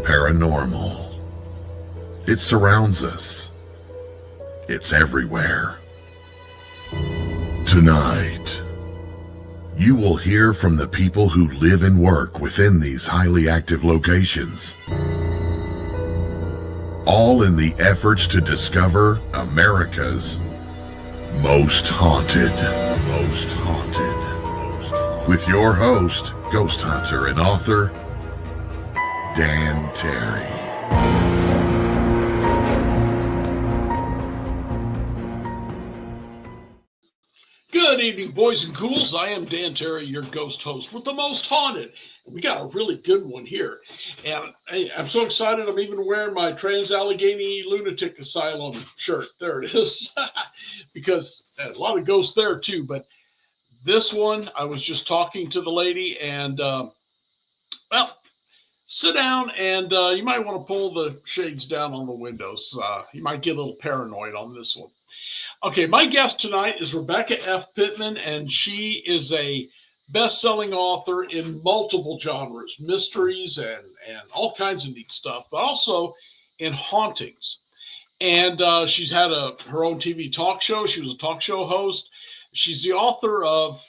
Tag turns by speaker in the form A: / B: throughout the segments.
A: paranormal. It surrounds us. It's everywhere. Tonight, you will hear from the people who live and work within these highly active locations, all in the efforts to discover America's most haunted. With your host, ghost hunter and author, Dan Terry.
B: Good evening, boys and ghouls. I am Dan Terry, your ghost host with the most haunted. We got a really good one here. And I'm so excited, I'm even wearing my Trans-Allegheny Lunatic Asylum shirt. There it is. Because a lot of ghosts there too. But this one, I was just talking to the lady and, well, sit down and you might want to pull the shades down on the windows. You might get a little paranoid on this one. Okay, my guest tonight is Rebecca F. Pittman, and she is a best-selling author in multiple genres, mysteries and all kinds of neat stuff, but also in hauntings. And she's had her own TV talk show. She was a talk show host. She's the author of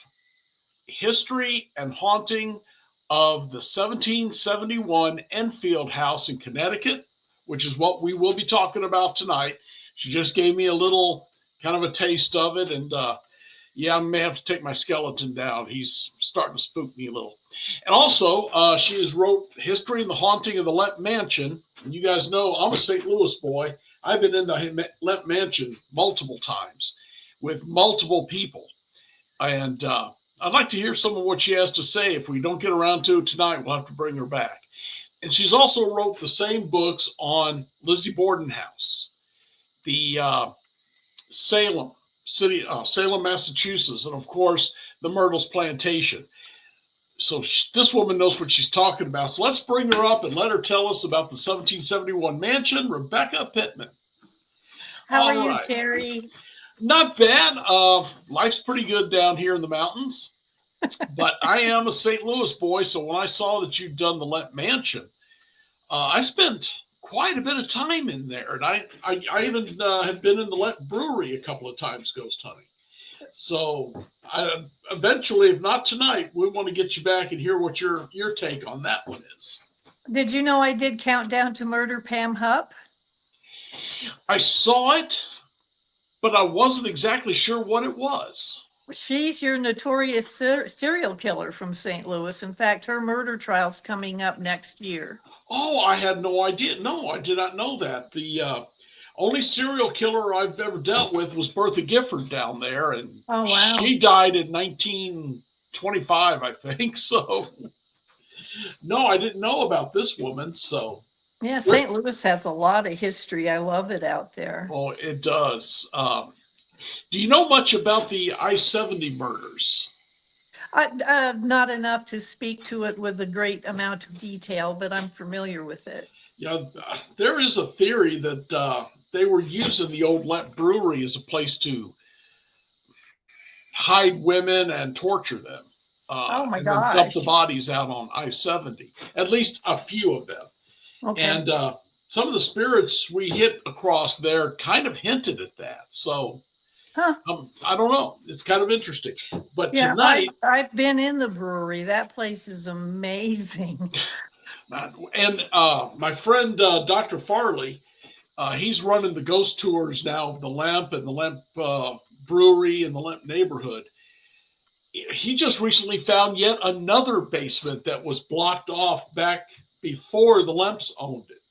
B: History and Haunting of the 1771 Enfield House in Connecticut, which is what we will be talking about tonight. She just gave me a little kind of a taste of it. And yeah, I may have to take my skeleton down. He's starting to spook me a little. And also, she has wrote History and the Haunting of the Lemp Mansion. And you guys know I'm a St. Louis boy. I've been in the Lemp Mansion multiple times with multiple people. And I'd like to hear some of what she has to say. If we don't get around to it tonight, we'll have to bring her back. And she's also wrote the same books on Lizzie Borden House, the Salem, Massachusetts, and of course, the Myrtles Plantation. So this woman knows what she's talking about. So let's bring her up and let her tell us about the 1771 mansion, Rebecca Pittman.
C: How are you, Terry?
B: Not bad. Life's pretty good down here in the mountains, but I am a St. Louis boy. So when I saw that you'd done the Lemp Mansion, I spent quite a bit of time in there. And I even have been in the Lemp Brewery a couple of times ghost hunting. So eventually, if not tonight, we want to get you back and hear what your take on that one is.
C: Did you know I did Countdown to Murder Pam Hupp?
B: I saw it, but I wasn't exactly sure what it was.
C: She's your notorious serial killer from St. Louis. In fact, her murder trial's coming up next year.
B: Oh, I had no idea. No, I did not know that. The only serial killer I've ever dealt with was Bertha Gifford down there. And
C: oh, wow.
B: She died in 1925, I think. So, no, I didn't know about this woman. So,
C: yeah, St. Louis has a lot of history. I love it out there.
B: Oh, it does. Do you know much about the I-70 murders?
C: Not enough to speak to it with a great amount of detail, but I'm familiar with it.
B: Yeah, there is a theory that they were using the old Lemp Brewery as a place to hide women and torture them.
C: Oh my
B: and
C: gosh.
B: Then dump the bodies out on I-70, at least a few of them.
C: Okay.
B: And some of the spirits we hit across there kind of hinted at that. So I don't know. It's kind of interesting. But yeah, tonight,
C: I've been in the brewery. That place is amazing.
B: And my friend Dr. Farley, he's running the ghost tours now of the Lemp and the Lemp Brewery and the Lemp neighborhood. He just recently found yet another basement that was blocked off back before the Lemps owned it.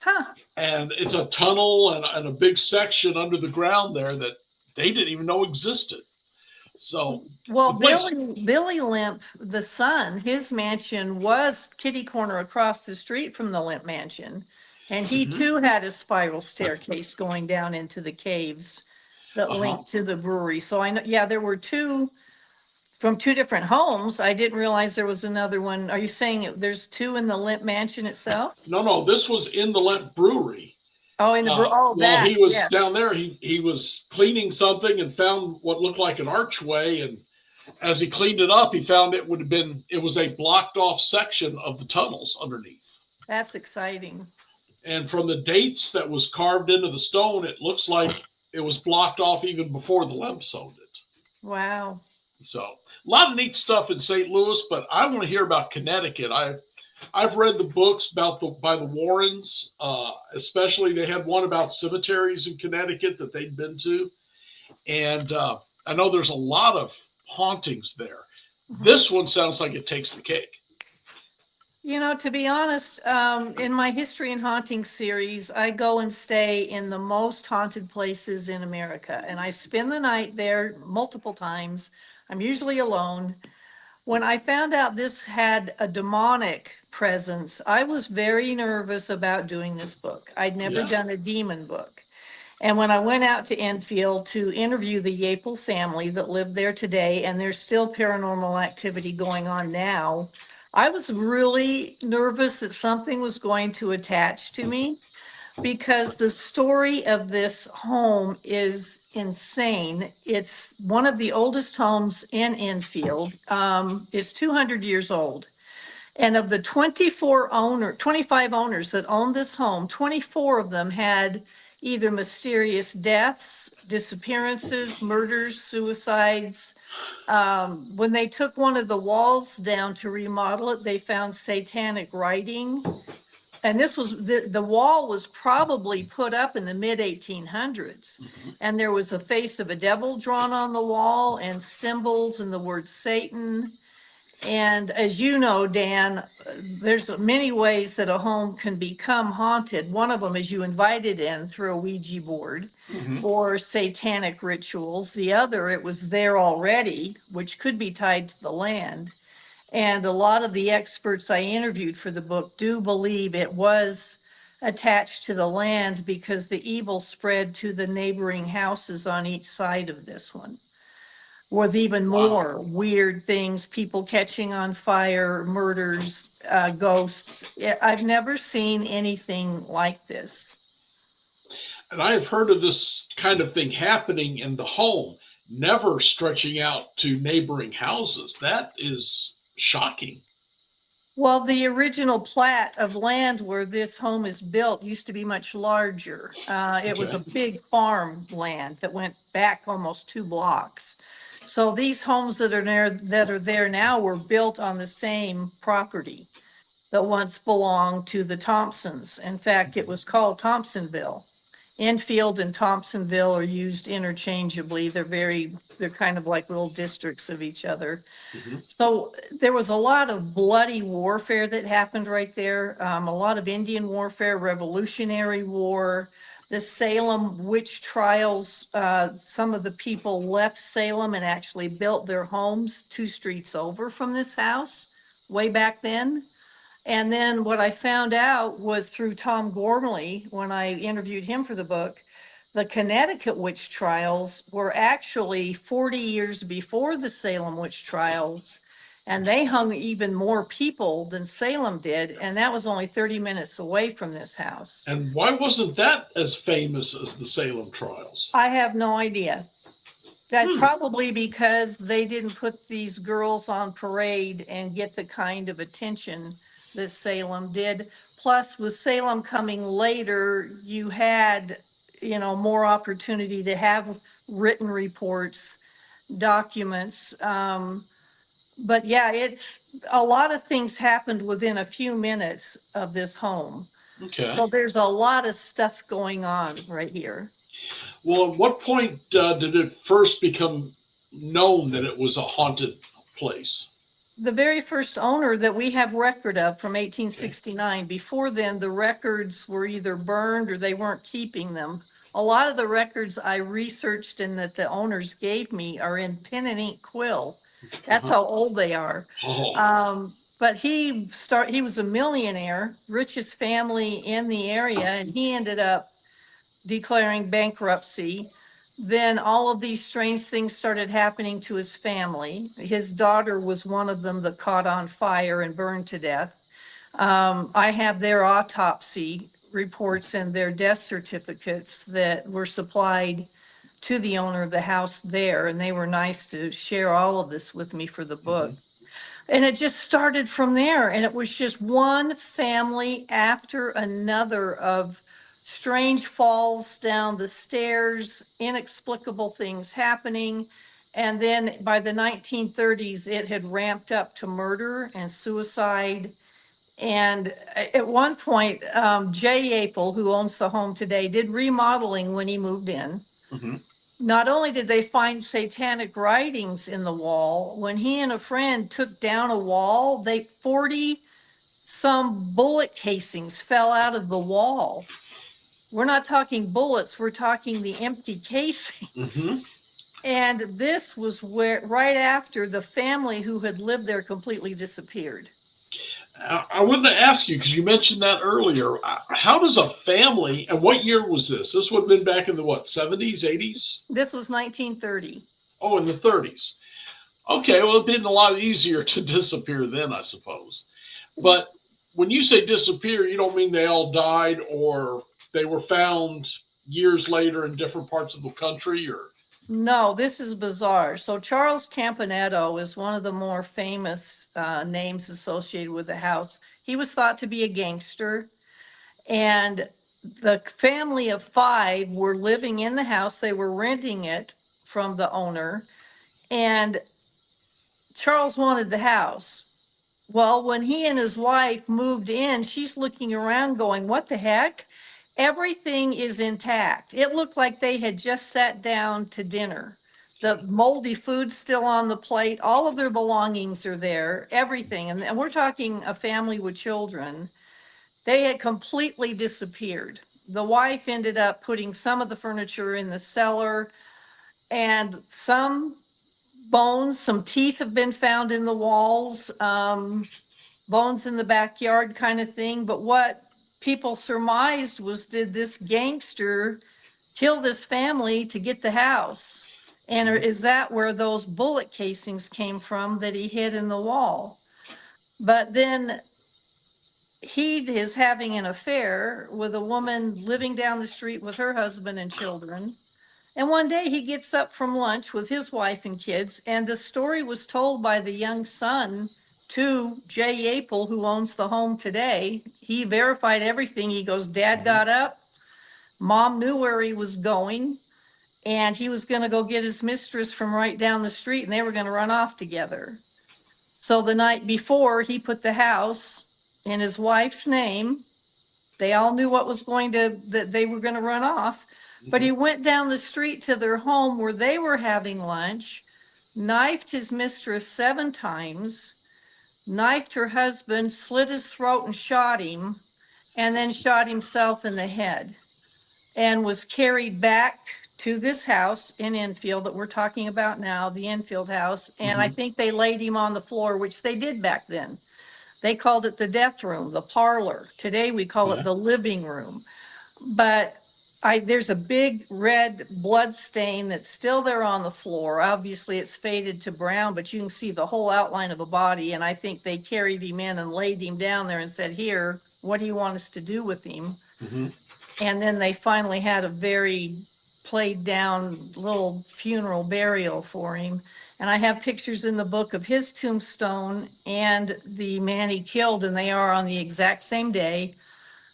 C: Huh.
B: And it's a tunnel and a big section under the ground there that they didn't even know existed. So,
C: well, Billy Lemp, the son, his mansion was kitty corner across the street from the Lemp Mansion. And he too had a spiral staircase going down into the caves that linked to the brewery. So I know, yeah, there were two from two different homes. I didn't realize there was another one. Are you saying there's two in the Lemp Mansion itself?
B: No, this was in the Lemp Brewery.
C: Oh, in the
B: well, he was down there. He was cleaning something and found what looked like an archway. And as he cleaned it up, he found it was a blocked off section of the tunnels underneath.
C: That's exciting.
B: And from the dates that was carved into the stone, it looks like it was blocked off even before the Lemps owned it.
C: Wow.
B: So a lot of neat stuff in St. Louis, but I want to hear about Connecticut. I've read the books about by the Warrens, especially they had one about cemeteries in Connecticut that they'd been to, and I know there's a lot of hauntings there. This one sounds like it takes the cake.
C: You know, to be honest, in my History and Haunting series, I go and stay in the most haunted places in America, and I spend the night there multiple times. I'm usually alone. When I found out this had a demonic presence, I was very nervous about doing this book. I'd never
B: Yeah.
C: done a demon book. And when I went out to Enfield to interview the Yapel family that lived there today, and there's still paranormal activity going on now, I was really nervous that something was going to attach to me because the story of this home is insane. It's one of the oldest homes in Enfield. It's 200 years old. And of the 25 owners that owned this home, 24 of them had either mysterious deaths, disappearances, murders, suicides. When they took one of the walls down to remodel it, they found satanic writing. And this was the wall was probably put up in the mid 1800s. And there was the face of a devil drawn on the wall and symbols and the word Satan. And as you know, Dan, there's many ways that a home can become haunted. One of them is you invite it in through a Ouija board or satanic rituals. The other, it was there already, which could be tied to the land. And a lot of the experts I interviewed for the book do believe it was attached to the land because the evil spread to the neighboring houses on each side of this one, with even more weird things, people catching on fire, murders, ghosts. I've never seen anything like this.
B: And I have heard of this kind of thing happening in the home, never stretching out to neighboring houses. That is shocking.
C: Well, the original plat of land where this home is built used to be much larger. It was a big farm land that went back almost 2 blocks. So these homes that are there now were built on the same property that once belonged to the Thompsons. In fact, it was called Thompsonville. Enfield and Thompsonville are used interchangeably. They're kind of like little districts of each other. So there was a lot of bloody warfare that happened right there. A lot of Indian warfare, Revolutionary War, the Salem witch trials. Some of the people left Salem and actually built their homes 2 streets over from this house way back then. And then what I found out was through Tom Gormley, when I interviewed him for the book, the Connecticut witch trials were actually 40 years before the Salem witch trials. And they hung even more people than Salem did. And that was only 30 minutes away from this house.
B: And why wasn't that as famous as the Salem trials?
C: I have no idea. That's probably because they didn't put these girls on parade and get the kind of attention that Salem did. Plus, with Salem coming later, you had, more opportunity to have written reports, documents. But yeah, it's a lot of things happened within a few minutes of this home.
B: Okay.
C: So there's a lot of stuff going on right here.
B: Well, at what point did it first become known that it was a haunted place?
C: The very first owner that we have record of from 1869. Before then, the records were either burned or they weren't keeping them. A lot of the records I researched and that the owners gave me are in pen and ink quill. That's how old they are. But he was a millionaire, richest family in the area, and he ended up declaring bankruptcy. Then all of these strange things started happening to his family. His daughter was one of them that caught on fire and burned to death. I have their autopsy reports and their death certificates that were supplied to the owner of the house there, and they were nice to share all of this with me for the book. And it just started from there. And it was just one family after another of strange falls down the stairs, inexplicable things happening. And then by the 1930s, it had ramped up to murder and suicide. And at one point, Jay Apel, who owns the home today, did remodeling when he moved in.
B: Mhm.
C: Not only did they find satanic writings in the wall, when he and a friend took down a wall, 40 some bullet casings fell out of the wall. We're not talking bullets, we're talking the empty casings.
B: Mhm.
C: And this was where, right after the family who had lived there completely disappeared.
B: I wanted to ask you because you mentioned that earlier. How does a family, and what year was this? This would have been back in the what, 70s, 80s?
C: This was 1930.
B: Oh, in the 30s. Okay, well, it'd been a lot easier to disappear then, I suppose. But when you say disappear, you don't mean they all died or they were found years later in different parts of the country, or?
C: No, this is bizarre. So Charles Campanetto is one of the more famous names associated with the house. He was thought to be a gangster, and the family of 5 were living in the house. They were renting it from the owner, and Charles wanted the house. Well, when he and his wife moved in, she's looking around going, what the heck? Everything is intact. It looked like they had just sat down to dinner. The moldy food's still on the plate. All of their belongings are there, everything. And we're talking a family with children. They had completely disappeared. The wife ended up putting some of the furniture in the cellar, and some bones, some teeth have been found in the walls, bones in the backyard kind of thing. But what people surmised was, did this gangster kill this family to get the house? And is that where those bullet casings came from that he hid in the wall? But then he is having an affair with a woman living down the street with her husband and children. And one day he gets up from lunch with his wife and kids, and the story was told by the young son to Jay Apel, who owns the home today. He verified everything. He goes, Dad got up, Mom knew where he was going, and he was going to go get his mistress from right down the street, and they were going to run off together. So the night before, he put the house in his wife's name. They all knew that they were going to run off. But he went down the street to their home where they were having lunch, knifed his mistress 7 times, knifed her husband, slit his throat and shot him, and then shot himself in the head, and was carried back to this house in Enfield that we're talking about now, the Enfield House. And I think they laid him on the floor, which they did back then. They called it the death room, the parlor. Today we call it the living room. But there's a big red blood stain that's still there on the floor. Obviously it's faded to brown, but you can see the whole outline of a body. And I think they carried him in and laid him down there and said, here, what do you want us to do with him? And then they finally had a very played down little funeral burial for him. And I have pictures in the book of his tombstone and the man he killed, and they are on the exact same day.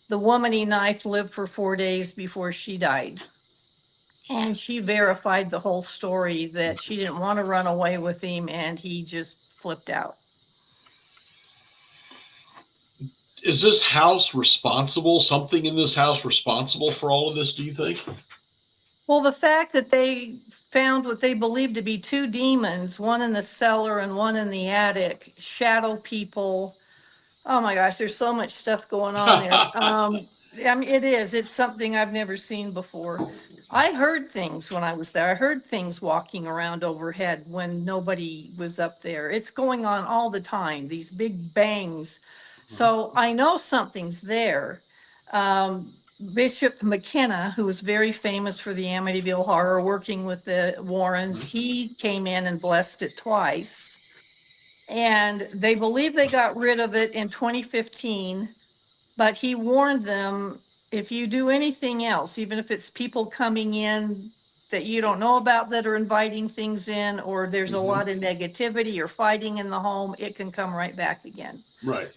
C: The woman he knifed lived for 4 days before she died. And she verified the whole story, that she didn't want to run away with him and he just flipped out.
B: Is this house responsible, something in this house responsible for all of this, do you think?
C: Well, the fact that they found what they believed to be 2 demons, one in the cellar and one in the attic, shadow people. Oh my gosh, there's so much stuff going on there. I mean, it's something I've never seen before. I heard things when I was there. I heard things walking around overhead when nobody was up there. It's going on all the time, these big bangs. So I know something's there. Bishop McKenna, who was very famous for the Amityville Horror, working with the Warrens, he came in and blessed it twice. And they believe they got rid of it in 2015, but he warned them, if you do anything else, even if it's people coming in that you don't know about that are inviting things in, or there's a lot of negativity or fighting in the home, it can come right back again.
B: Right.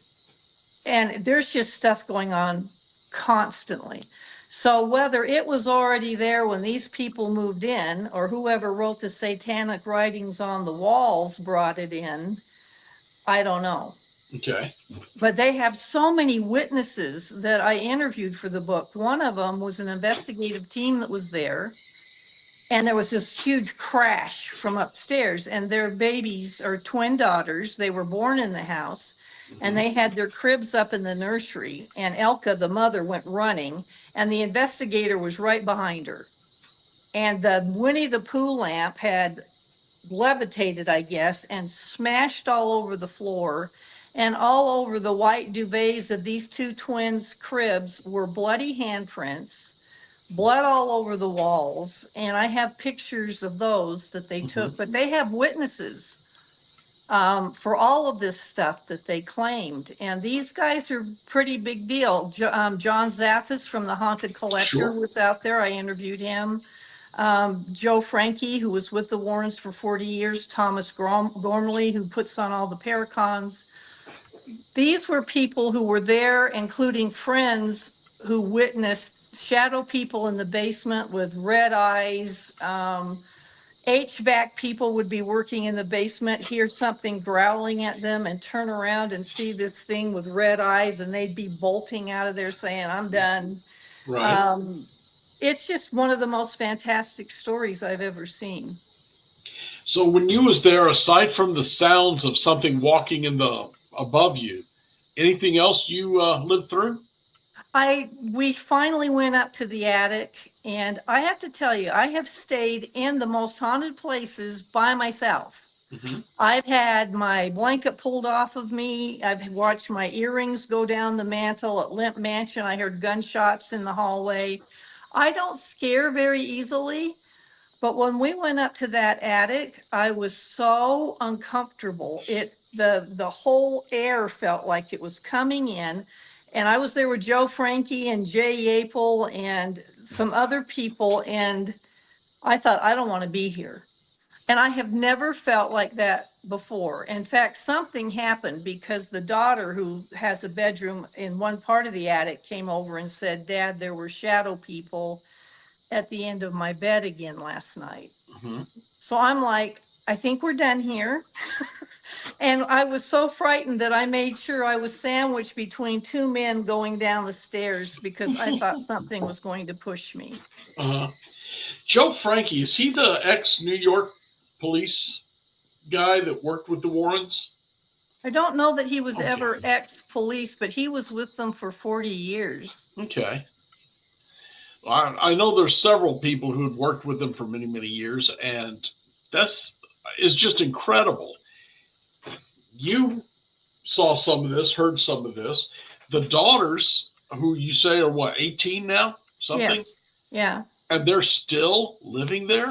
C: And there's just stuff going on constantly. So whether it was already there when these people moved in, or whoever wrote the satanic writings on the walls brought it in, I don't know.
B: Okay.
C: But they have so many witnesses that I interviewed for the book. One of them was an investigative team that was there. And there was this huge crash from upstairs, and their babies are twin daughters. They were born in the house, and they had their cribs up in the nursery. And Elka, the mother, went running, and the investigator was right behind her. And the Winnie the Pooh lamp had levitated, I guess, and smashed all over the floor. And all over the white duvets of these two twins' cribs were bloody handprints, blood all over the walls. And I have pictures of those that they took, but they have witnesses for all of this stuff that they claimed. And these guys are pretty big deal. John Zaffis from the Haunted Collector was out there. I interviewed him. Joe Frankie, who was with the Warrens for 40 years, Thomas Gormley, who puts on all the Paracons. These were people who were there, including friends who witnessed shadow people in the basement with red eyes. HVAC people would be working in the basement, hear something growling at them, and turn around and see this thing with red eyes, and they'd be bolting out of there saying, I'm done.
B: Right.
C: It's just one of the most fantastic stories I've ever seen.
B: So when you was there, aside from the sounds of something walking in the above you, anything else you lived through?
C: We finally went up to the attic, and I have to tell you, I have stayed in the most haunted places by myself. I've had my blanket pulled off of me. I've watched my earrings go down the mantle at Lemp Mansion. I heard gunshots in the hallway. I don't scare very easily, but when we went up to that attic, I was so uncomfortable. The whole air felt like it was coming in. And I was there with Joe Frankie and Jay Yapel and some other people, and I thought, I don't want to be here. And I have never felt like that before. In fact, something happened because the daughter, who has a bedroom in one part of the attic, came over and said, Dad, there were shadow people at the end of my bed again last night. So I'm like, I think we're done here. And I was so frightened that I made sure I was sandwiched between two men going down the stairs because I thought something was going to push me.
B: Joe Frankie, is he the ex-New York police guy that worked with the Warrens?
C: I don't know that he was ever ex-police, but he was with them for 40 years.
B: Okay. I know there's several people who had worked with them for many, many years, and is just incredible. You saw some of this, heard some of this. The daughters, who you say are what, 18 now? Something?
C: Yes. Yeah.
B: And they're still living there?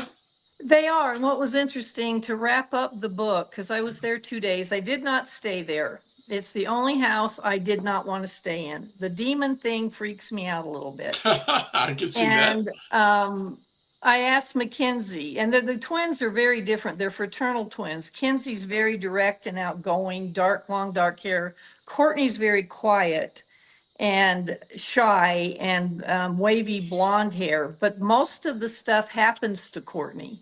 C: They are. And what was interesting, to wrap up the book, because I was there 2 days, I did not stay there. It's the only house I did not want to stay in. The demon thing freaks me out a little bit.
B: I can see that.
C: And I asked Mackenzie, and the twins are very different. They're fraternal twins. Kenzie's very direct and outgoing, long dark hair. Courtney's very quiet and shy and wavy blonde hair. But most of the stuff happens to Courtney,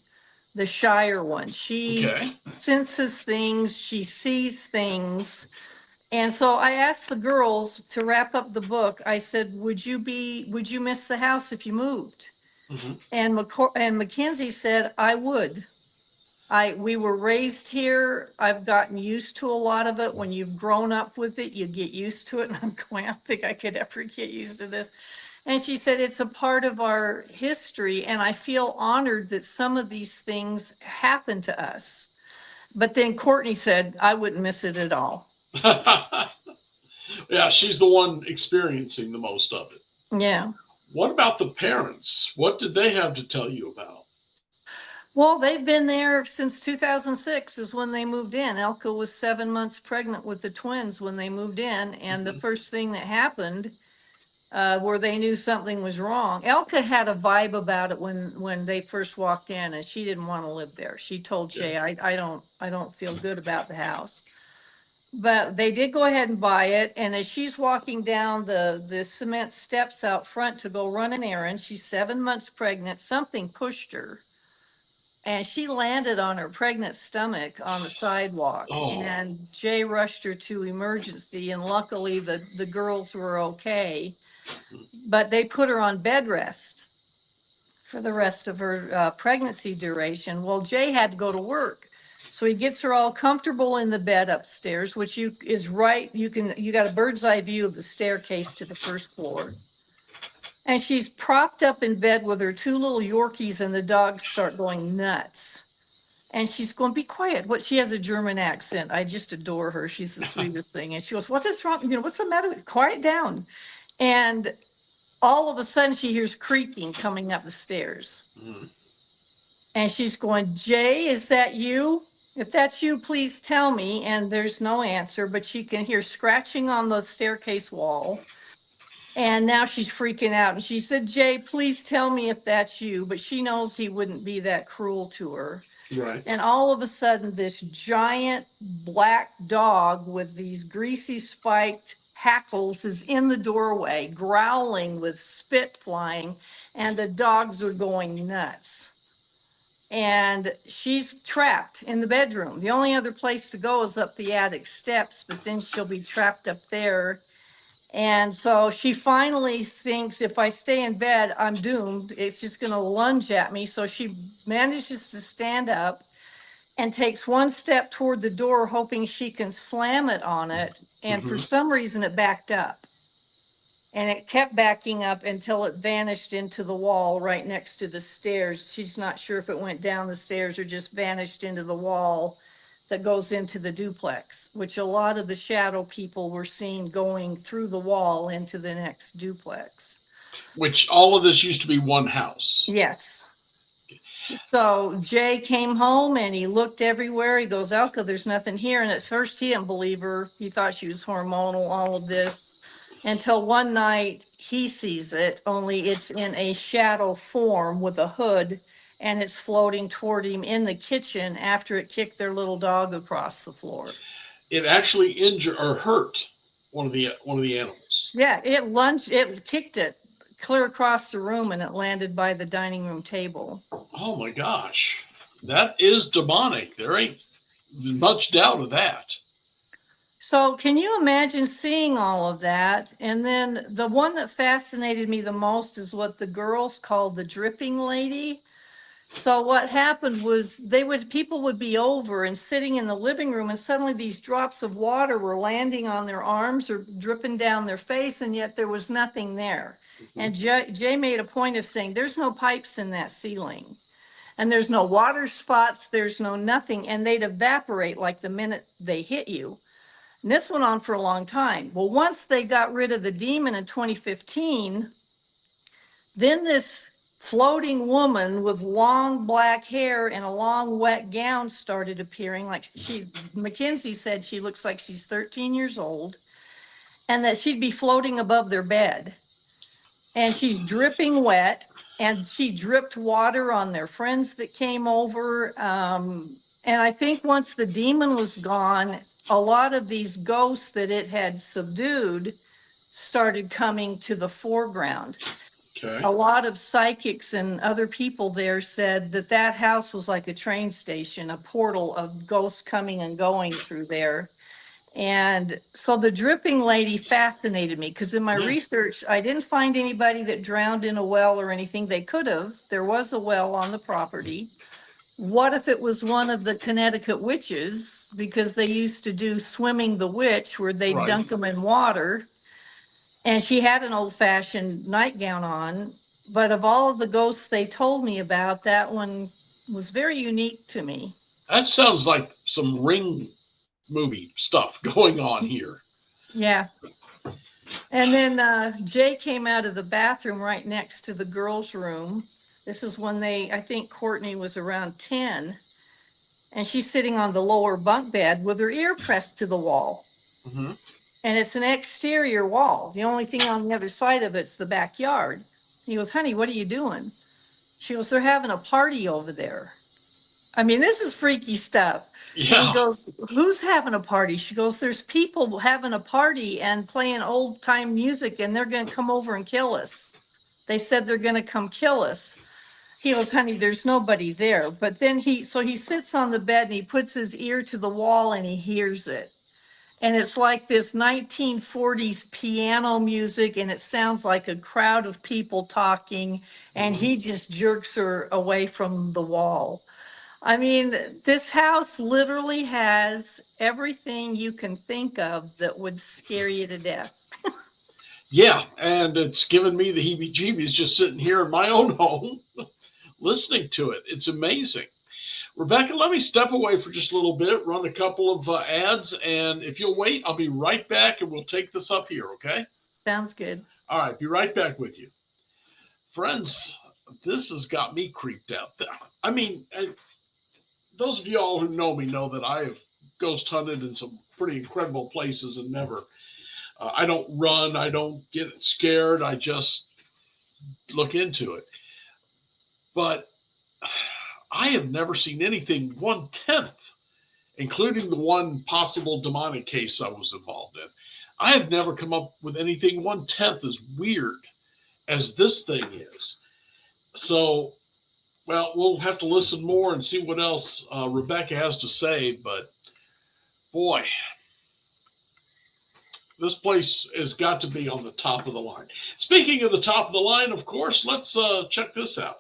C: the shyer one. She senses things, she sees things. And so I asked the girls to wrap up the book. I said, would you miss the house if you moved? And Mackenzie said, I would. We were raised here. I've gotten used to a lot of it. When you've grown up with it, you get used to it. And I'm going, I don't think I could ever get used to this. And she said, it's a part of our history. And I feel honored that some of these things happen to us. But then Courtney said, I wouldn't miss it at all.
B: Yeah, she's the one experiencing the most of it.
C: Yeah.
B: What about the parents? What did they have to tell you about?
C: Well, they've been there since 2006 is when they moved in. Elka was 7 months pregnant with the twins when they moved in. And the first thing that happened, where they knew something was wrong. Elka had a vibe about it when they first walked in, and she didn't want to live there. She told Jay, I don't feel good about the house. But they did go ahead and buy it. And as she's walking down the cement steps out front to go run an errand, she's 7 months pregnant. Something pushed her and she landed on her pregnant stomach on the sidewalk.
B: Oh.
C: And Jay rushed her to emergency. And luckily the girls were okay, but they put her on bed rest for the rest of her pregnancy duration. Well, Jay had to go to work. So he gets her all comfortable in the bed upstairs, which is right. You got a bird's eye view of the staircase to the first floor. And she's propped up in bed with her two little Yorkies, and the dogs start going nuts. And she's going, be quiet. She has a German accent. I just adore her. She's the sweetest thing. And she goes, what is wrong? What's the matter with you? Quiet down. And all of a sudden she hears creaking coming up the stairs. Mm. And she's going, Jay, is that you? If that's you, please tell me. And there's no answer, but she can hear scratching on the staircase wall. And now she's freaking out. And she said, Jay, please tell me if that's you. But she knows he wouldn't be that cruel to her.
B: Right.
C: And all of a sudden, this giant black dog with these greasy spiked hackles is in the doorway, growling with spit flying. And the dogs are going nuts. And she's trapped in the bedroom. The only other place to go is up the attic steps, but then she'll be trapped up there. And so she finally thinks, if I stay in bed, I'm doomed. It's just going to lunge at me. So she manages to stand up and takes one step toward the door, hoping she can slam it on it. And for some reason, it backed up. And it kept backing up until it vanished into the wall right next to the stairs. She's not sure if it went down the stairs or just vanished into the wall that goes into the duplex, which a lot of the shadow people were seen going through the wall into the next duplex.
B: Which all of this used to be one house.
C: Yes. So Jay came home and he looked everywhere. He goes, Elka, there's nothing here. And at first he didn't believe her. He thought she was hormonal, all of this. Until one night he sees it, only it's in a shadow form with a hood, and it's floating toward him in the kitchen after it kicked their little dog across the floor.
B: It actually injured or hurt one of the animals.
C: Yeah, it kicked it clear across the room, and it landed by the dining room table.
B: Oh my gosh. That is demonic. There ain't much doubt of that.
C: So can you imagine seeing all of that? And then the one that fascinated me the most is what the girls called the dripping lady. So what happened was people would be over and sitting in the living room, and suddenly these drops of water were landing on their arms or dripping down their face, and yet there was nothing there. And Jay made a point of saying, there's no pipes in that ceiling, and there's no water spots, there's no nothing, and they'd evaporate like the minute they hit you. And this went on for a long time. Well, once they got rid of the demon in 2015, then this floating woman with long black hair and a long wet gown started appearing. Like Mackenzie said, she looks like she's 13 years old, and that she'd be floating above their bed. And she's dripping wet, and she dripped water on their friends that came over. And I think once the demon was gone, a lot of these ghosts that it had subdued started coming to the foreground. Okay. A lot of psychics and other people there said that house was like a train station, a portal of ghosts coming and going through there. And so the dripping lady fascinated me, because in my research, I didn't find anybody that drowned in a well or anything. They could have. There was a well on the property. What if it was one of the Connecticut witches? Because they used to do swimming the witch, where they dunk them in water. And she had an old-fashioned nightgown on. But of all of the ghosts they told me about, that one was very unique to me.
B: That sounds like some Ring movie stuff going on here.
C: Yeah. And then Jay came out of the bathroom right next to the girls' room. This is when I think Courtney was around 10. And she's sitting on the lower bunk bed with her ear pressed to the wall. Mm-hmm. and it's an exterior wall. The only thing on the other side of it's the backyard. He goes, honey, what are you doing? She goes, they're having a party over there. I mean, this is freaky stuff. And he
B: Yeah.
C: goes, who's having a party? She goes, there's people having a party and playing old time music, and they're going to come over and kill us. They said they're going to come kill us. He goes, honey, there's nobody there. But then he sits on the bed and he puts his ear to the wall and he hears it. And it's like this 1940s piano music, and it sounds like a crowd of people talking, and he just jerks her away from the wall. I mean, this house literally has everything you can think of that would scare you to death.
B: Yeah, and it's given me the heebie-jeebies just sitting here in my own home listening to it. It's amazing. Rebecca, let me step away for just a little bit, run a couple of ads, and if you'll wait, I'll be right back and we'll take this up here, okay?
C: Sounds good.
B: All right, be right back with you. Friends, this has got me creeped out. I mean, those of you all who know me know that I have ghost hunted in some pretty incredible places and never, I don't run, I don't get scared, I just look into it. But I have never seen anything 1/10, including the one possible demonic case I was involved in. I have never come up with anything 1/10 as weird as this thing is. So, well, we'll have to listen more and see what else Rebecca has to say. But boy, this place has got to be on the top of the line. Speaking of the top of the line, of course, let's check this out.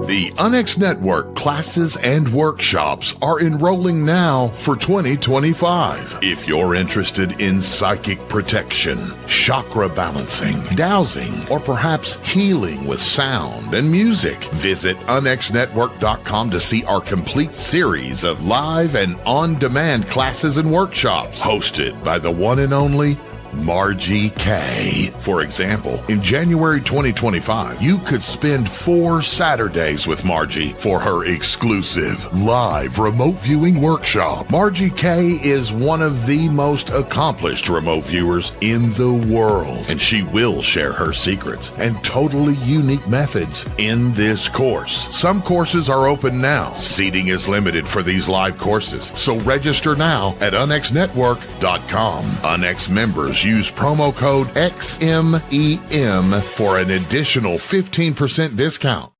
A: The UNX Network classes and workshops are enrolling now for 2025. If you're interested in psychic protection, chakra balancing, dowsing, or perhaps healing with sound and music, visit unxnetwork.com to see our complete series of live and on-demand classes and workshops hosted by the one and only Margie K. For example, in January 2025, you could spend 4 Saturdays with Margie for her exclusive live remote viewing workshop. Margie K is one of the most accomplished remote viewers in the world, and she will share her secrets and totally unique methods in this course. Some courses are open now. Seating is limited for these live courses, so register now at unxnetwork.com. UNX members use promo code XMEM for an additional 15% discount.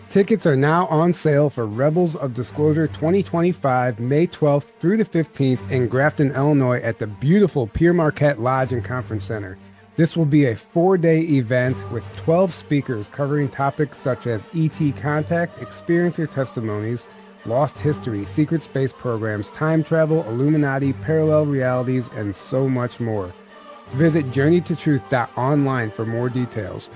D: Tickets are now on sale for Rebels of Disclosure 2025, May 12th through the 15th in Grafton, Illinois at the beautiful Pierre Marquette Lodge and Conference Center. This will be a 4-day event with 12 speakers covering topics such as ET contact, experiencer testimonies, lost history, secret space programs, time travel, Illuminati, parallel realities, and so much more. Visit journeytotruth.online for more details.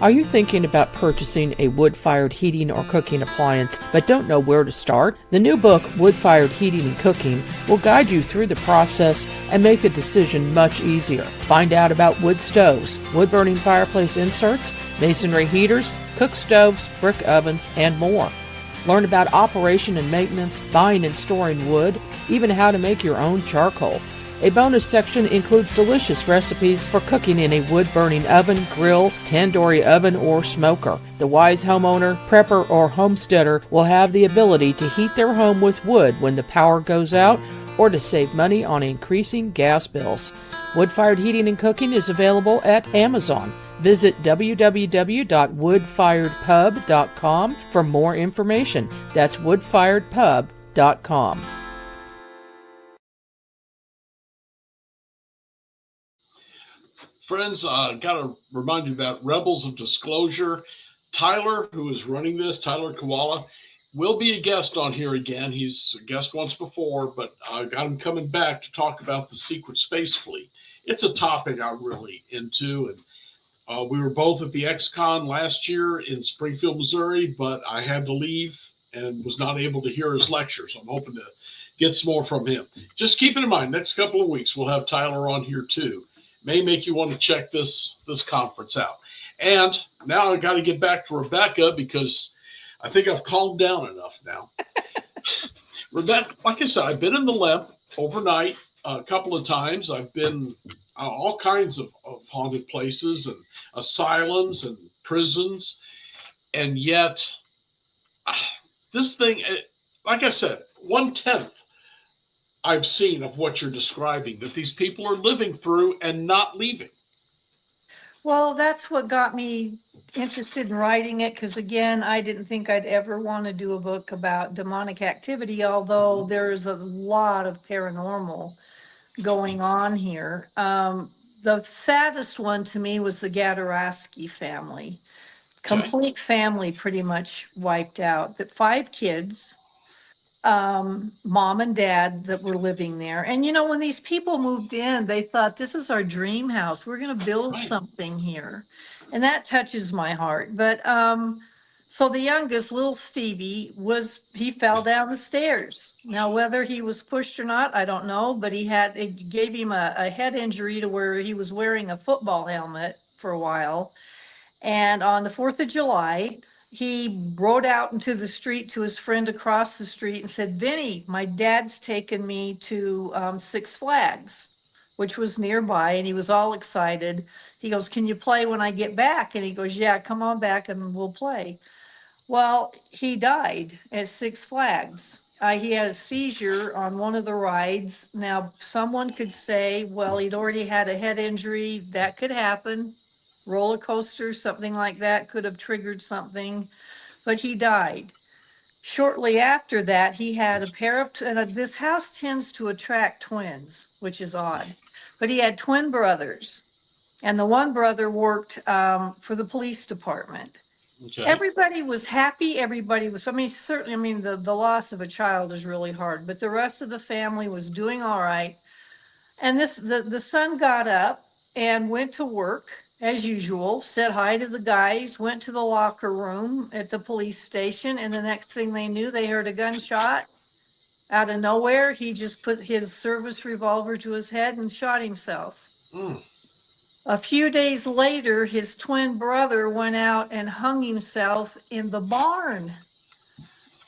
E: Are you thinking about purchasing a wood-fired heating or cooking appliance but don't know where to start? The new book, Wood-Fired Heating and Cooking, will guide you through the process and make the decision much easier. Find out about wood stoves, wood-burning fireplace inserts, masonry heaters, cook stoves, brick ovens, and more. Learn about operation and maintenance, buying and storing wood, even how to make your own charcoal. A bonus section includes delicious recipes for cooking in a wood-burning oven, grill, tandoori oven, or smoker. The wise homeowner, prepper, or homesteader will have the ability to heat their home with wood when the power goes out or to save money on increasing gas bills. Wood-fired heating and cooking is available at Amazon. Visit www.woodfiredpub.com for more information. That's woodfiredpub.com.
B: Friends, got to remind you that Rebels of Disclosure, Tyler, who is running this, Tyler Koala, will be a guest on here again. He's a guest once before, but I got him coming back to talk about the secret space fleet. It's a topic I'm really into, and we were both at the XCon last year in Springfield, Missouri, but I had to leave and was not able to hear his lecture, so I'm hoping to get some more from him. Just keep it in mind, next couple of weeks, we'll have Tyler on here too. may make you want to check this conference out. And now I got to get back to Rebecca because I think I've calmed down enough now. Rebecca, like I said, I've been in the Lemp overnight a couple of times. I've been all kinds of haunted places and asylums and prisons, and yet this thing, like I said, 1/10 I've seen of what you're describing that these people are living through and not leaving.
C: Well, that's what got me interested in writing it, because again, I didn't think I'd ever want to do a book about demonic activity, although there's a lot of paranormal going on here. The saddest one to me was the Gadaraski family. Complete family pretty much wiped out. That 5 kids, mom and dad that were living there. And you know, when these people moved in, they thought, this is our dream house. We're going to build
B: Right.
C: something here. And that touches my heart. But so the youngest, little Stevie, he fell down the stairs. Now, whether he was pushed or not, I don't know, but it gave him a head injury to where he was wearing a football helmet for a while. And on the 4th of July, he rode out into the street to his friend across the street and said, Vinny, my dad's taken me to Six Flags, which was nearby. And he was all excited. He goes, can you play when I get back? And he goes, yeah, come on back and we'll play. Well, he died at Six Flags. He had a seizure on one of the rides. Now, someone could say, well, he'd already had a head injury. That could happen. Roller coaster, something like that could have triggered something, but he died. Shortly after that, he had a pair of, this house tends to attract twins, which is odd, but he had twin brothers, and the one brother worked for the police department.
B: Okay.
C: Everybody was happy. Everybody was, certainly, the loss of a child is really hard, but the rest of the family was doing all right. And the son got up and went to work as usual, said hi to the guys, went to the locker room at the police station, and the next thing they knew, they heard a gunshot out of nowhere. He just put his service revolver to his head and shot himself. A few days later, his twin brother went out and hung himself in the barn.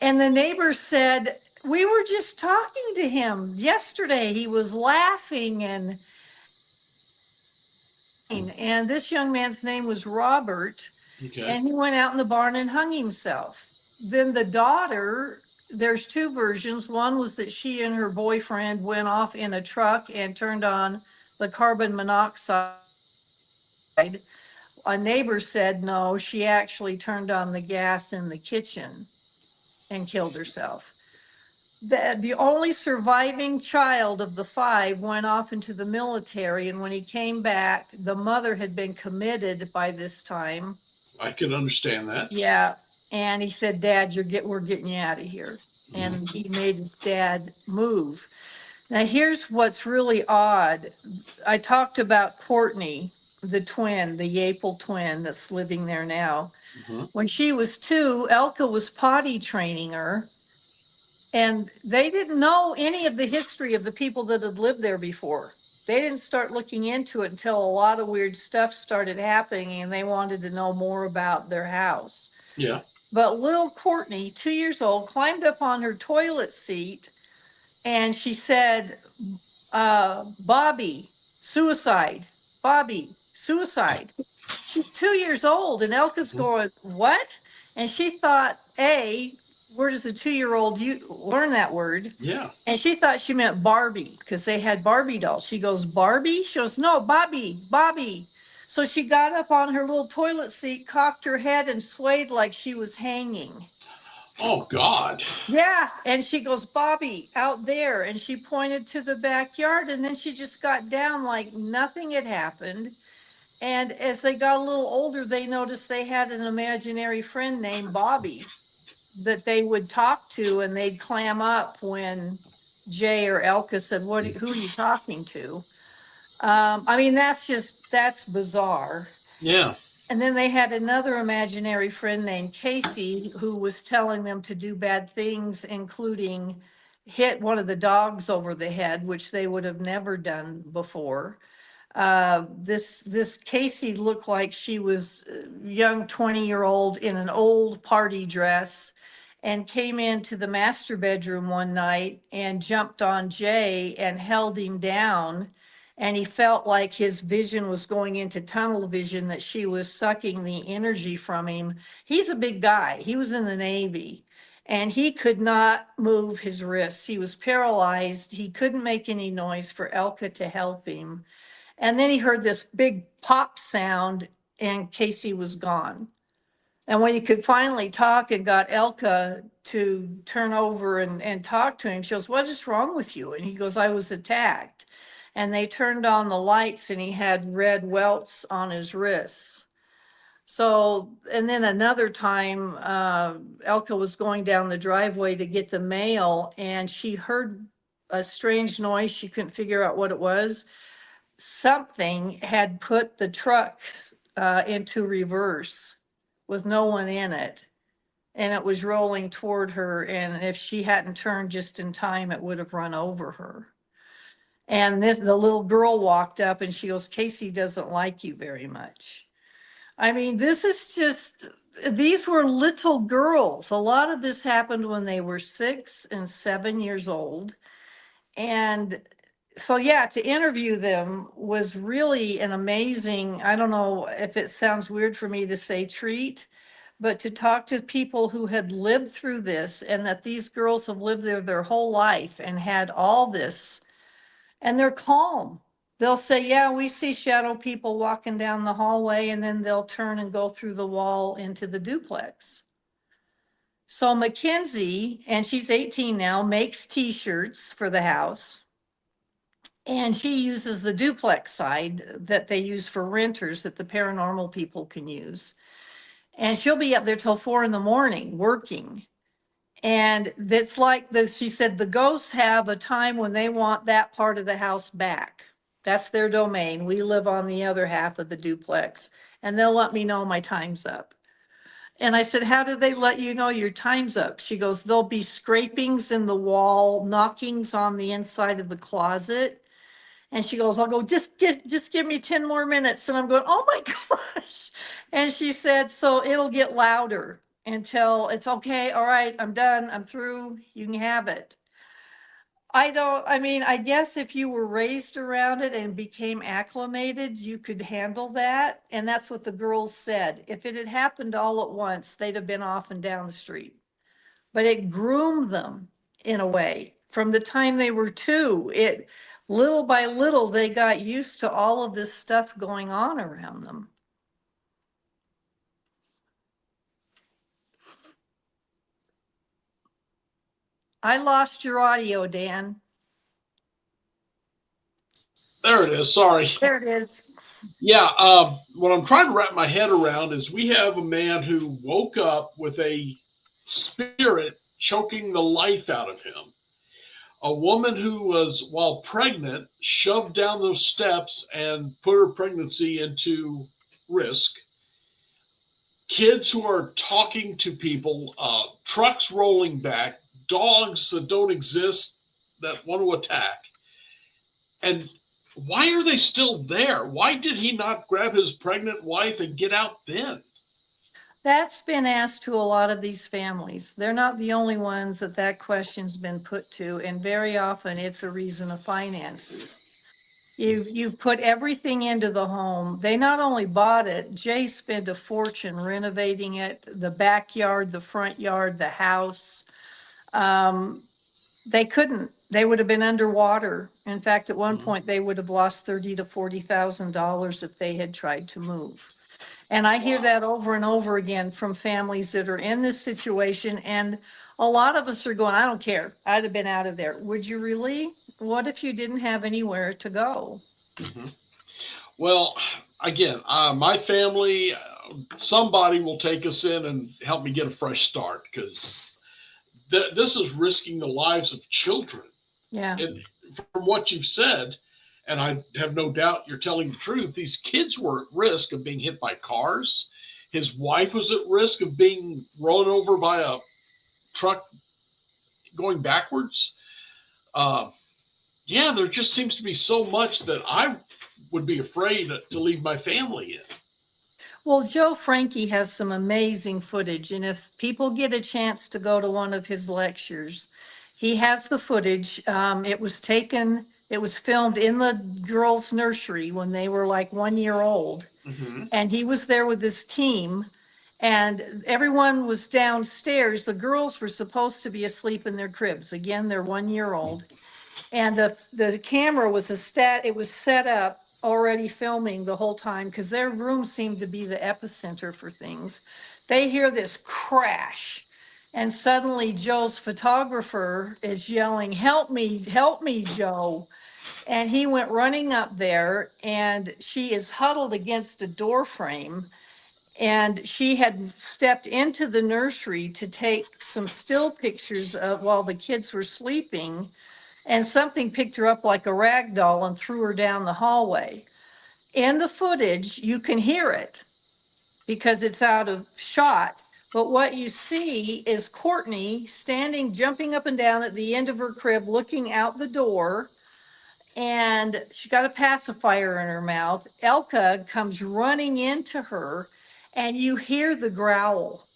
C: And the neighbor said, we were just talking to him yesterday. He was laughing and this young man's name was Robert.
B: Okay.
C: And he went out in the barn and hung himself. Then the daughter, there's 2 versions. One was that she and her boyfriend went off in a truck and turned on the carbon monoxide. A neighbor said no, she actually turned on the gas in the kitchen and killed herself. The only surviving child of the 5 went off into the military, and when he came back, the mother had been committed by this time.
B: I can understand that.
C: Yeah, and he said, Dad, we're getting you out of here. And he made his dad move. Now, here's what's really odd. I talked about Courtney, the twin, the Yapel twin that's living there now. When she was 2, Elka was potty training her. And they didn't know any of the history of the people that had lived there before. They didn't start looking into it until a lot of weird stuff started happening and they wanted to know more about their house.
B: Yeah.
C: But little Courtney, 2 years old, climbed up on her toilet seat and she said, Bobby, suicide. Bobby, suicide. She's 2 years old and Elka's going, what? And she thought, where does a 2-year-old learn that word?
B: Yeah.
C: And she thought she meant Barbie because they had Barbie dolls. She goes, Barbie? She goes, no, Bobby. So she got up on her little toilet seat, cocked her head and swayed like she was hanging.
B: Oh, God.
C: Yeah. And she goes, Bobby, out there. And she pointed to the backyard and then she just got down like nothing had happened. And as they got a little older, they noticed they had an imaginary friend named Bobby that they would talk to, and they'd clam up when Jay or Elka said, who are you talking to? That's bizarre.
B: Yeah.
C: And then they had another imaginary friend named Casey who was telling them to do bad things, including hit one of the dogs over the head, which they would have never done before. This Casey looked like she was a young 20-year-old in an old party dress, and came into the master bedroom one night and jumped on Jay and held him down. And he felt like his vision was going into tunnel vision, that she was sucking the energy from him. He's a big guy. He was in the Navy, and he could not move his wrists. He was paralyzed. He couldn't make any noise for Elka to help him. And then he heard this big pop sound, and Casey was gone. And when he could finally talk and got Elka to turn over and talk to him, she goes, "What is wrong with you?" And he goes, "I was attacked." And they turned on the lights, and he had red welts on his wrists. So, and then another time, Elka was going down the driveway to get the mail, and she heard a strange noise. She couldn't figure out what it was. Something had put the truck into reverse with no one in it, and it was rolling toward her. And if she hadn't turned just in time, it would have run over her. And the little girl walked up, and she goes, "Casey doesn't like you very much." I mean, these were little girls. A lot of this happened when they were 6 and 7 years old. And so, yeah, to interview them was really an amazing, I don't know if it sounds weird for me to say treat, but to talk to people who had lived through this, and that these girls have lived there their whole life and had all this, and they're calm. They'll say, "Yeah, we see shadow people walking down the hallway," and then they'll turn and go through the wall into the duplex. So Mackenzie, and she's 18 now, makes t-shirts for the house. And she uses the duplex side that they use for renters that the paranormal people can use. And she'll be up there till 4 a.m. working. And that's like she said, the ghosts have a time when they want that part of the house back. That's their domain. We live on the other half of the duplex, and they'll let me know my time's up. And I said, "How do they let you know your time's up?" She goes, "There'll be scrapings in the wall, knockings on the inside of the closet." And she goes, "I'll go, just give me 10 more minutes." And I'm going, "Oh my gosh." And she said, "So it'll get louder until it's okay. All right, I'm done. I'm through. You can have it." I guess if you were raised around it and became acclimated, you could handle that. And that's what the girls said. If it had happened all at once, they'd have been off and down the street. But it groomed them in a way. From the time they were 2, little by little, they got used to all of this stuff going on around them. I lost your audio, Dan.
B: There it is. Sorry.
C: There it is.
B: Yeah. What I'm trying to wrap my head around is we have a man who woke up with a spirit choking the life out of him. A woman who was, while pregnant, shoved down those steps and put her pregnancy into risk. Kids who are talking to people, trucks rolling back, dogs that don't exist that want to attack. And why are they still there? Why did he not grab his pregnant wife and get out then?
C: That's been asked to a lot of these families. They're not the only ones that question's been put to, and very often it's a reason of finances. You've put everything into the home. They not only bought it, Jay spent a fortune renovating it, the backyard, the front yard, the house. They couldn't. They would have been underwater. In fact, at one point, they would have lost $30,000 to $40,000 if they had tried to move. And I hear that over and over again from families that are in this situation. And a lot of us are going, "I don't care. I'd have been out of there." Would you really? What if you didn't have anywhere to go?
B: Mm-hmm. Well, again, my family, somebody will take us in and help me get a fresh start, because this is risking the lives of children.
C: Yeah.
B: And from what you've said, and I have no doubt you're telling the truth, these kids were at risk of being hit by cars. His wife was at risk of being run over by a truck going backwards. Yeah, there just seems to be so much that I would be afraid to leave my family in.
C: Well, Joe Frankie has some amazing footage, and if people get a chance to go to one of his lectures, he has the footage. It was filmed in the girls' nursery when they were like 1 year old, and he was there with his team, and everyone was downstairs. The girls were supposed to be asleep in their cribs. Again, they're 1 year old, and the camera was it was set up already filming the whole time because their room seemed to be the epicenter for things. They hear this crash, and suddenly Joe's photographer is yelling, help me, Joe. And he went running up there, and she is huddled against a door frame, and she had stepped into the nursery to take some still pictures of while the kids were sleeping, and something picked her up like a rag doll and threw her down the hallway. In the footage, you can hear it because it's out of shot. But what you see is Courtney standing, jumping up and down at the end of her crib, looking out the door. And she got a pacifier in her mouth. Elka comes running into her, and you hear the growl.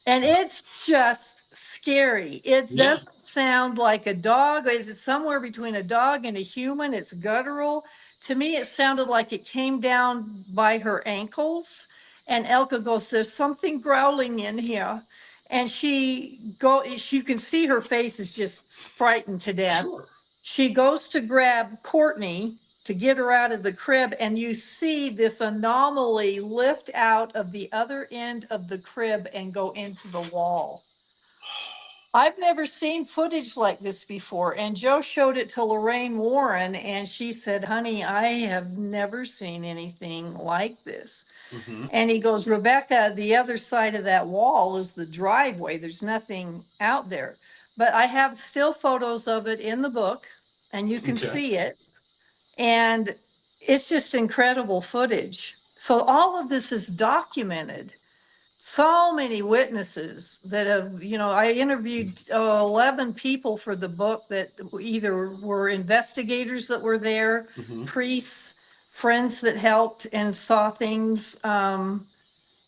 C: And it's just scary. It doesn't sound like a dog. It's somewhere between a dog and a human. It's guttural. To me, it sounded like it came down by her ankles. And Elka goes, there's something growling in here. And you can see her face is just frightened to death.
B: Sure.
C: She goes to grab Courtney to get her out of the crib, and you see this anomaly lift out of the other end of the crib and go into the wall. I've never seen footage like this before, and Joe showed it to Lorraine Warren, and she said, honey, I have never seen anything like this. And he goes, Rebecca, the other side of that wall is the driveway. There's nothing out there. But I have still photos of it in the book, and you can see it. And it's just incredible footage. So all of this is documented. So many witnesses that have, I interviewed 11 people for the book that either were investigators that were there, priests, friends that helped and saw things.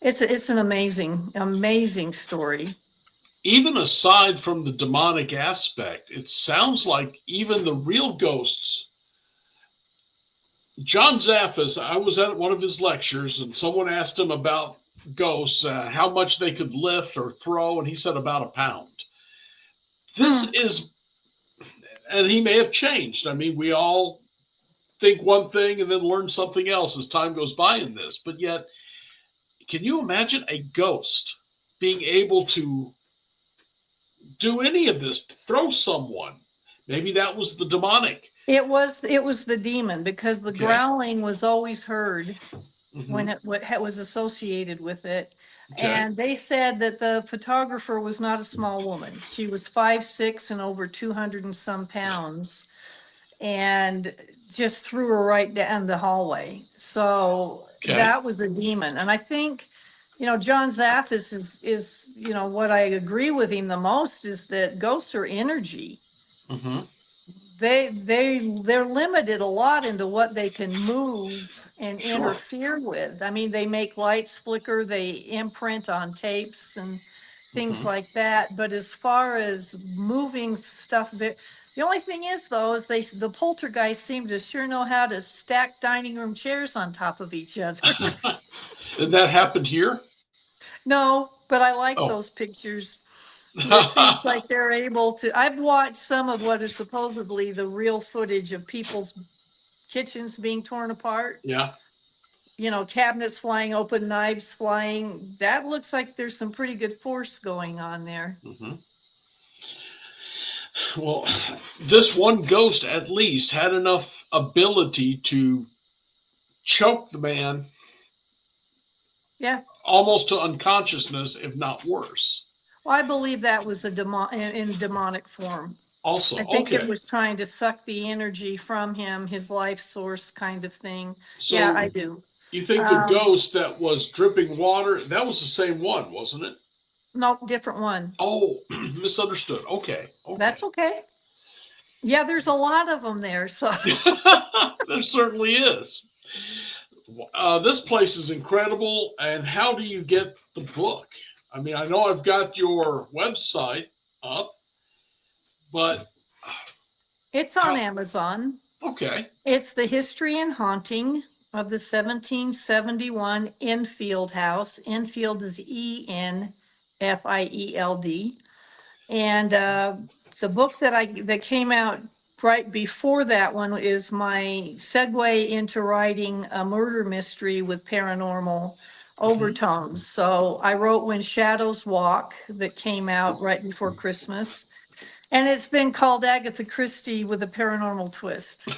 C: It's an amazing story.
B: Even aside from the demonic aspect, it sounds like even the real ghosts. John Zaffis, I was at one of his lectures, and someone asked him about ghosts, how much they could lift or throw, and he said about a pound. This is, and he may have changed. I mean, we all think one thing and then learn something else as time goes by in this. But yet, can you imagine a ghost being able to do any of this, throw someone? Maybe that was the demonic.
C: It was the demon, because the growling was always heard when it was associated with it. And they said that the photographer was not a small woman. She was 5'6" and over 200 and some pounds, and just threw her right down the hallway. So that was a demon. And I think, John Zaffis is what I agree with him the most is that ghosts are energy. They're limited a lot into what they can move and interfere with. I mean, they make lights flicker, they imprint on tapes and things like that. But as far as moving stuff, the only thing is, though, is the poltergeists seem to sure know how to stack dining room chairs on top of each other.
B: Did that happen here?
C: No, but I like those pictures. It seems like they're able to. I've watched some of what is supposedly the real footage of people's kitchens being torn apart.
B: Yeah.
C: Cabinets flying open, knives flying. That looks like there's some pretty good force going on there.
B: Well, this one ghost at least had enough ability to choke the man.
C: Yeah.
B: Almost to unconsciousness, if not worse.
C: Well, I believe that was in demonic form.
B: Also,
C: I think it was trying to suck the energy from him, his life source kind of thing. So yeah, I do.
B: You think the ghost that was dripping water, that was the same one, wasn't it?
C: No, different one.
B: Oh, misunderstood. Okay.
C: That's okay. Yeah, there's a lot of them there. So
B: There certainly is. This place is incredible. And how do you get the book? I mean, I know I've got your website up, but
C: it's on
B: how?
C: Amazon.
B: Okay.
C: It's The History and Haunting of the 1771 Enfield House. Enfield is Enfield. And the book that came out right before that one is my segue into writing a murder mystery with paranormal
B: Mhm.
C: overtones. So I wrote When Shadows Walk that came out right before Christmas. And it's been called Agatha Christie with a paranormal twist.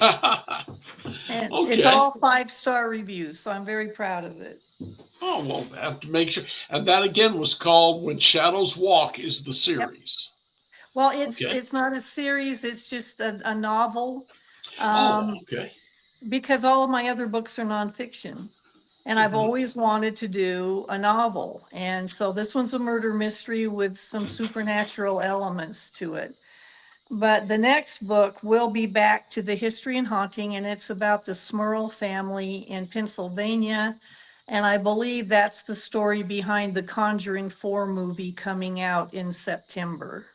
C: And it's
B: Okay.
C: all 5-star reviews, so I'm very proud of it.
B: Oh, well, I have to make sure. And that again was called When Shadows Walk is the
C: Yep.
B: series.
C: Well,
B: Okay.
C: it's not a series, it's just a novel.
B: Oh,
C: Um,
B: okay.
C: because all of my other books are nonfiction. And I've
B: Mhm.
C: always wanted to do a novel. And so this one's a murder mystery with some supernatural elements to it. But the next book will be back to The History and Haunting, and it's about the Smurl family in Pennsylvania. And I believe that's the story behind the Conjuring 4 movie coming out in September.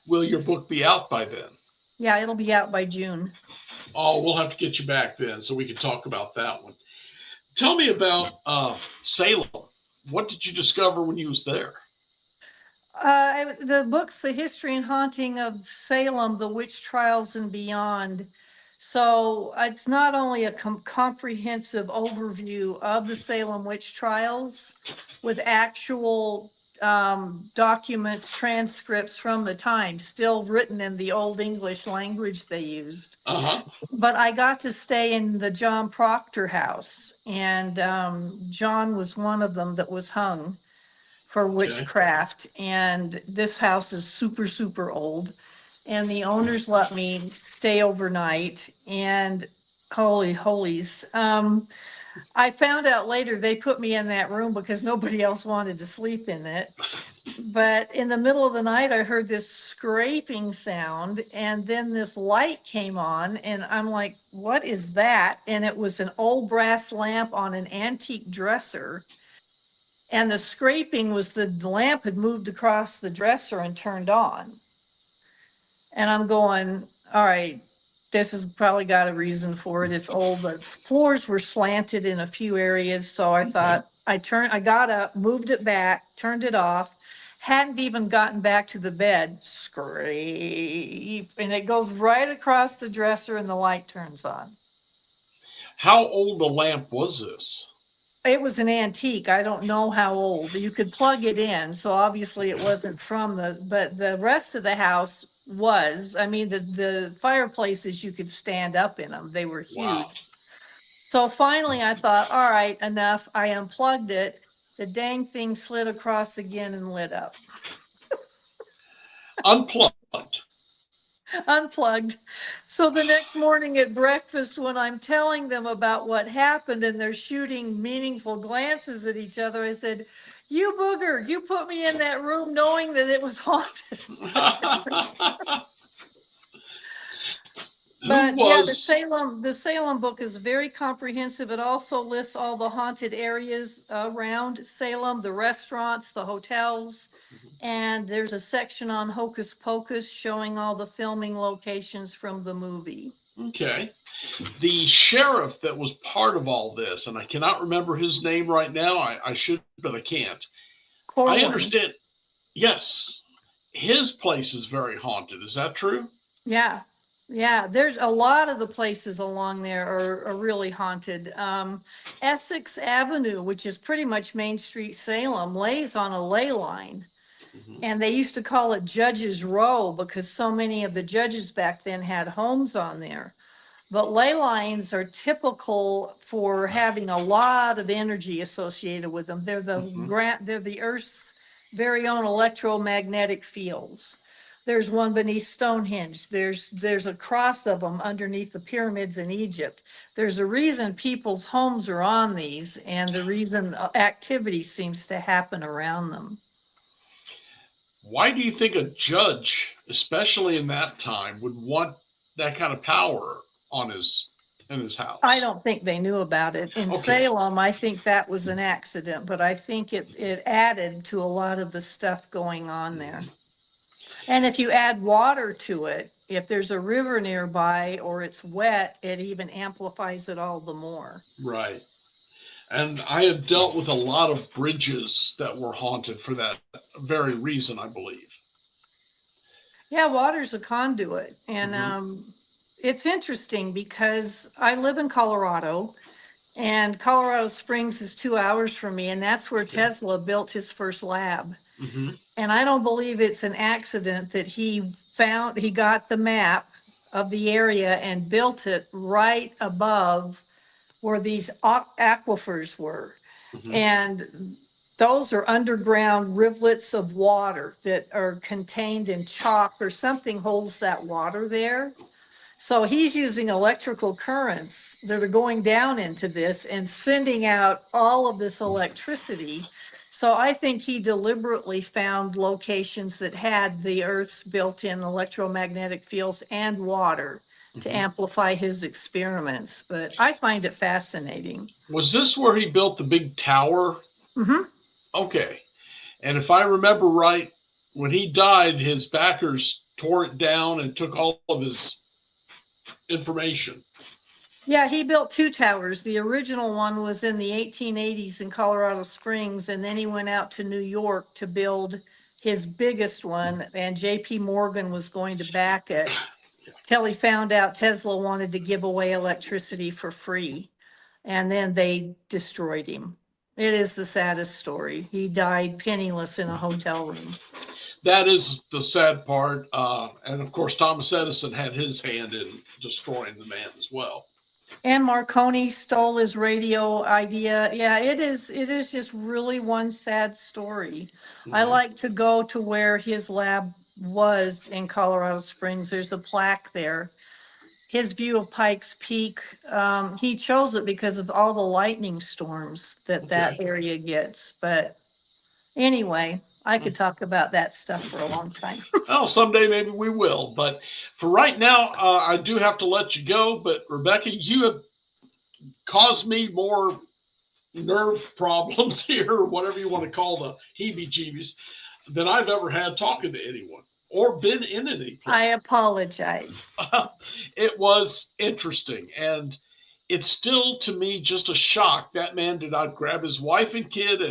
B: Will your book be out by then?
C: Yeah, it'll be out by June.
B: Oh, we'll have to get you back then so we can talk about that one. Tell me about Salem. What did you discover when you was there?
C: The books, The History and Haunting of Salem, The Witch Trials and Beyond. So it's not only a comprehensive overview of the Salem witch trials with actual documents, transcripts from the time, still written in the Old English language they used.
B: Uh-huh.
C: But I got to stay in the John Proctor house, and John was one of them that was hung for
B: Okay.
C: witchcraft. And this house is super, super old. And the owners let me stay overnight. And holy holies. I found out later they put me in that room because nobody else wanted to sleep in it. But in the middle of the night, I heard this scraping sound, and then this light came on, and I'm like, what is that? And it was an old brass lamp on an antique dresser. And the scraping was the lamp had moved across the dresser and turned on. And I'm going, all right, this has probably got a reason for it. It's old. The floors were slanted in a few areas. So I thought, I got up, moved it back, turned it off, hadn't even gotten back to the bed, scrape, and it goes right across the dresser and the light turns on.
B: How old a lamp was this?
C: It was an antique. I don't know how old. You could plug it in, so obviously it wasn't from but the rest of the house was. I mean, the fireplaces, you could stand up in them. They were
B: Wow.
C: huge. So finally I thought, all right, enough. I unplugged it. The dang thing slid across again and lit up.
B: Unplugged.
C: Unplugged. So the next morning at breakfast, when I'm telling them about what happened and they're shooting meaningful glances at each other, I said, "You booger, you put me in that room knowing that it was haunted."
B: Who
C: But yeah, the
B: was
C: Salem book is very comprehensive. It also lists all the haunted areas around Salem, the restaurants, the hotels, and there's a section on Hocus Pocus showing all the filming locations from the movie.
B: okay? The sheriff that was part of all this, and I cannot remember his name right now. I should, but I can't. I
C: Corwin.
B: understand. Yes, his place is very haunted. Is that true?
C: Yeah. Yeah, there's a lot of the places along there are really haunted. Essex Avenue, which is pretty much Main Street Salem, lays on a ley line.
B: Mhm.
C: And they used to call it Judges Row because so many of the judges back then had homes on there. But ley lines are typical for having a lot of energy associated with them.
B: Mhm.
C: They're the Earth's very own electromagnetic fields. There's one beneath Stonehenge. There's a cross of them underneath the pyramids in Egypt. There's a reason people's homes are on these, and the reason activity seems to happen around them.
B: Why do you think a judge, especially in that time, would want that kind of power on in his house?
C: I don't think they knew about it. In
B: Okay.
C: Salem, I think that was an accident, but I think it added to a lot of the stuff going on there. And if you add water to it, if there's a river nearby or it's wet, it even amplifies it all the more.
B: Right. And I have dealt with a lot of bridges that were haunted for that very reason, I believe.
C: Yeah, water's a conduit. And it's interesting because I live in Colorado, and Colorado Springs is 2 hours from me, and that's where Tesla built his first lab.
B: Mm-hmm.
C: And I don't believe it's an accident that he got the map of the area and built it right above where these aquifers were.
B: Mm-hmm.
C: And those are underground rivulets of water that are contained in chalk or something holds that water there. So he's using electrical currents that are going down into this and sending out all of this electricity. So I think he deliberately found locations that had the Earth's built-in electromagnetic fields and water to amplify his experiments. But I find it fascinating.
B: Was this where he built the big tower?
C: Mm-hmm.
B: Okay. And if I remember right, when he died, his backers tore it down and took all of his information.
C: Yeah, he built 2 towers. The original one was in the 1880s in Colorado Springs, and then he went out to New York to build his biggest one, and JP Morgan was going to back it till he found out Tesla wanted to give away electricity for free, and then they destroyed him. It is the saddest story. He died penniless in a hotel room.
B: That is the sad part. And of course, Thomas Edison had his hand in destroying the man as well.
C: And Marconi stole his radio idea. Yeah, it is just really one sad story. I like to go to where his lab was in Colorado Springs. There's a plaque there. His view of Pikes Peak, he chose it because of all the lightning storms that area gets. But anyway, I could talk about that stuff for a long time.
B: Well, someday maybe we will. But for right now, I do have to let you go. But Rebecca, you have caused me more nerve problems here, or whatever you want to call the heebie-jeebies, than I've ever had talking to anyone or been in any place.
C: I apologize.
B: It was interesting. And it's still, to me, just a shock. That man did not grab his wife and kids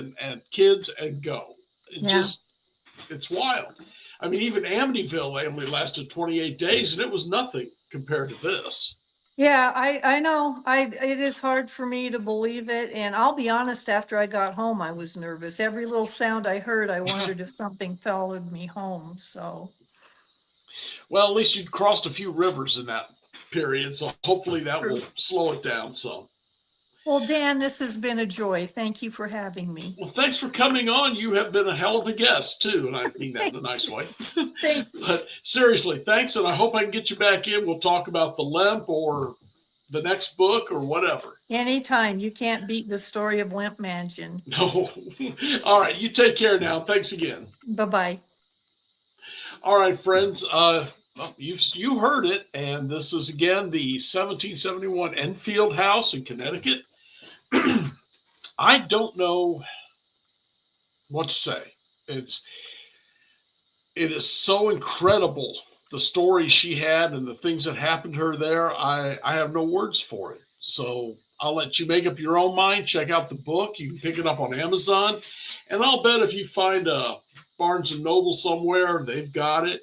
B: and go. It's wild. I mean, even Amityville only lasted 28 days, and it was nothing compared to this.
C: Yeah, I know. It is hard for me to believe it. And I'll be honest, after I got home, I was nervous. Every little sound I heard, I wondered if something followed me home. So,
B: well, at least you'd crossed a few rivers in that period. So hopefully that will slow it down some.
C: Well, Dan, this has been a joy. Thank you for having me.
B: Well, thanks for coming on. You have been a hell of a guest, too. And I mean that in a nice way.
C: Thank you.
B: But seriously, thanks. And I hope I can get you back in. We'll talk about the Lemp or the next book or whatever.
C: Anytime. You can't beat the story of Lemp Mansion.
B: No. All right. You take care now. Thanks again.
C: Bye-bye.
B: All right, friends. You heard it. And this is, again, the 1771 Enfield House in Connecticut. I don't know what to say. It is so incredible, the story she had and the things that happened to her there. I have no words for it. So I'll let you make up your own mind. Check out the book. You can pick it up on Amazon. And I'll bet if you find a Barnes & Noble somewhere, they've got it.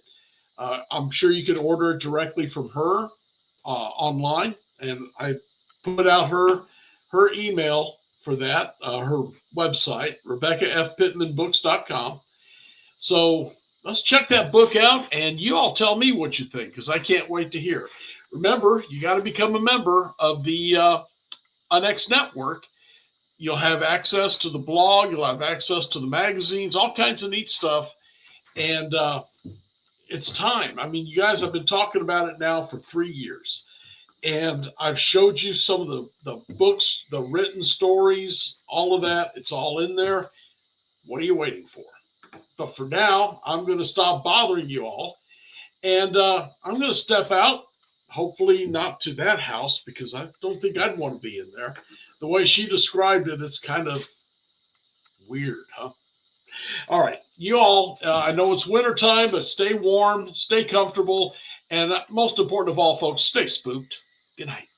B: I'm sure you can order it directly from her online. And I put out her email for that, her website, RebeccaFPittmanBooks.com. So let's check that book out, and you all tell me what you think, because I can't wait to hear. Remember, you got to become a member of the UNX Network. You'll have access to the blog. You'll have access to the magazines, all kinds of neat stuff. And it's time. I mean, you guys have been talking about it now for 3 years. And I've showed you some of the books, the written stories, all of that. It's all in there. What are you waiting for? But for now, I'm going to stop bothering you all. And I'm going to step out, hopefully not to that house, because I don't think I'd want to be in there. The way she described it, it's kind of weird, huh? All right, you all, I know it's winter time, but stay warm, stay comfortable, and most important of all, folks, stay spooked. Good night.